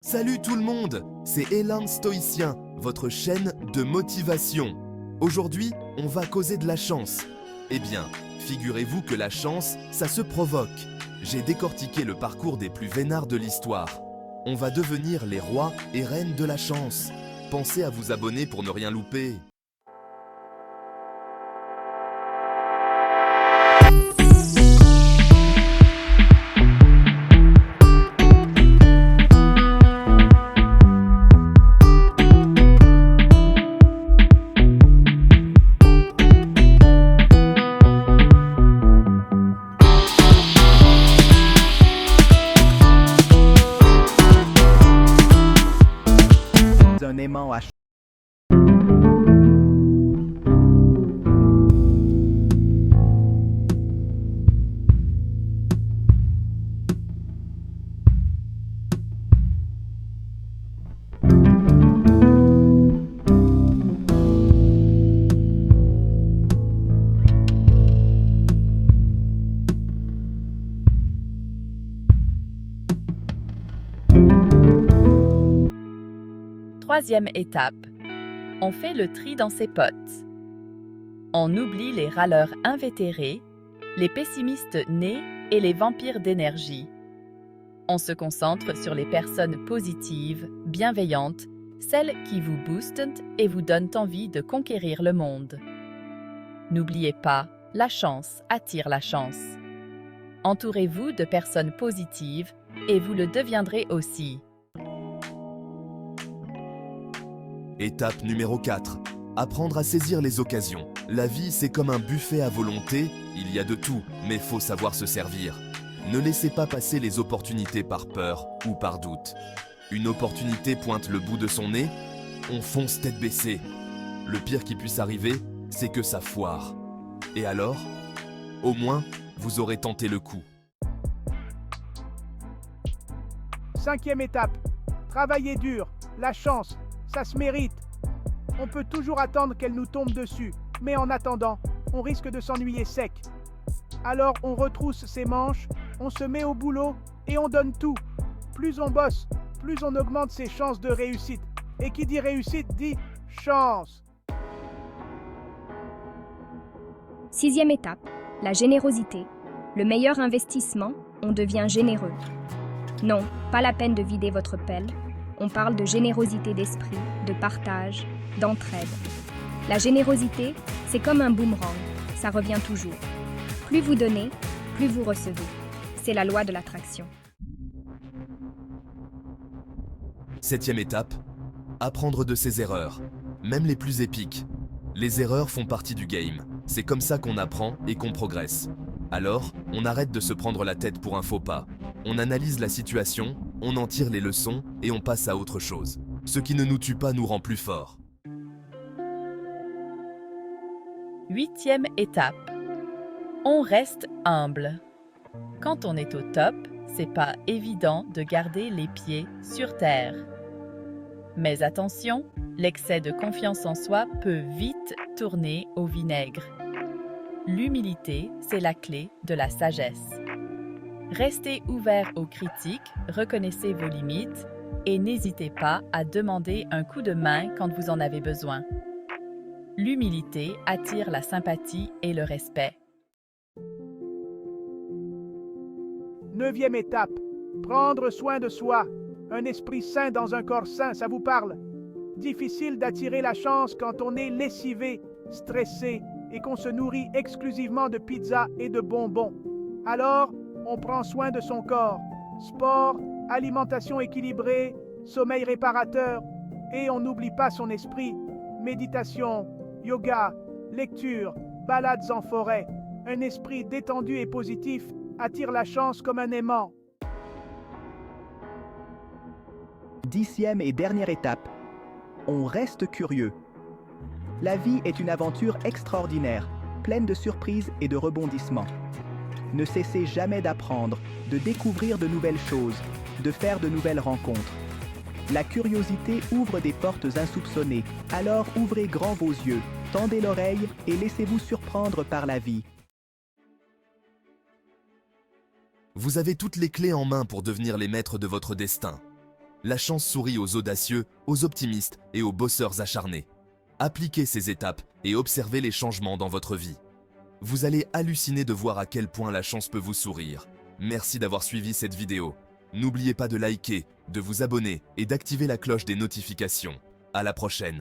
Salut tout le monde, c'est Elan Stoïcien, votre chaîne de motivation. Aujourd'hui, on va causer de la chance. Eh bien, figurez-vous que la chance, ça se provoque. J'ai décortiqué le parcours des plus vénards de l'histoire. On va devenir les rois et reines de la chance. Pensez à vous abonner pour ne rien louper. Un aimant à Troisième étape, on fait le tri dans ses potes. On oublie les râleurs invétérés, les pessimistes nés et les vampires d'énergie. On se concentre sur les personnes positives, bienveillantes, celles qui vous boostent et vous donnent envie de conquérir le monde. N'oubliez pas, la chance attire la chance. Entourez-vous de personnes positives et vous le deviendrez aussi. Étape numéro 4. Apprendre à saisir les occasions. La vie, c'est comme un buffet à volonté, il y a de tout, mais faut savoir se servir. Ne laissez pas passer les opportunités par peur ou par doute. Une opportunité pointe le bout de son nez, on fonce tête baissée. Le pire qui puisse arriver, c'est que ça foire. Et alors? Au moins, vous aurez tenté le coup. Cinquième étape, travailler dur, la chance, ça se mérite. On peut toujours attendre qu'elle nous tombe dessus, mais en attendant, on risque de s'ennuyer sec. Alors on retrousse ses manches, on se met au boulot et on donne tout. Plus on bosse, plus on augmente ses chances de réussite. Et qui dit réussite dit chance. Sixième étape, la générosité. Le meilleur investissement, on devient généreux. Non, pas la peine de vider votre pelle. On parle de générosité d'esprit, de partage, d'entraide. La générosité, c'est comme un boomerang, ça revient toujours. Plus vous donnez, plus vous recevez. C'est la loi de l'attraction. Septième étape, apprendre de ses erreurs, même les plus épiques. Les erreurs font partie du game, c'est comme ça qu'on apprend et qu'on progresse. Alors, on arrête de se prendre la tête pour un faux pas. On analyse la situation, on en tire les leçons et on passe à autre chose. Ce qui ne nous tue pas nous rend plus forts. Huitième étape, on reste humble. Quand on est au top, c'est pas évident de garder les pieds sur terre. Mais attention, l'excès de confiance en soi peut vite tourner au vinaigre. L'humilité, c'est la clé de la sagesse. Restez ouvert aux critiques, reconnaissez vos limites et n'hésitez pas à demander un coup de main quand vous en avez besoin. L'humilité attire la sympathie et le respect. Neuvième étape, prendre soin de soi. Un esprit sain dans un corps sain, ça vous parle? Difficile d'attirer la chance quand on est lessivé, stressé et qu'on se nourrit exclusivement de pizza et de bonbons. Alors, on prend soin de son corps. Sport, alimentation équilibrée, sommeil réparateur. Et on n'oublie pas son esprit. Méditation, yoga, lecture, balades en forêt. Un esprit détendu et positif attire la chance comme un aimant. Dixième et dernière étape, on reste curieux. La vie est une aventure extraordinaire, pleine de surprises et de rebondissements. Ne cessez jamais d'apprendre, de découvrir de nouvelles choses, de faire de nouvelles rencontres. La curiosité ouvre des portes insoupçonnées, alors ouvrez grand vos yeux, tendez l'oreille et laissez-vous surprendre par la vie. Vous avez toutes les clés en main pour devenir les maîtres de votre destin. La chance sourit aux audacieux, aux optimistes et aux bosseurs acharnés. Appliquez ces étapes et observez les changements dans votre vie. Vous allez halluciner de voir à quel point la chance peut vous sourire. Merci d'avoir suivi cette vidéo. N'oubliez pas de liker, de vous abonner et d'activer la cloche des notifications. À la prochaine.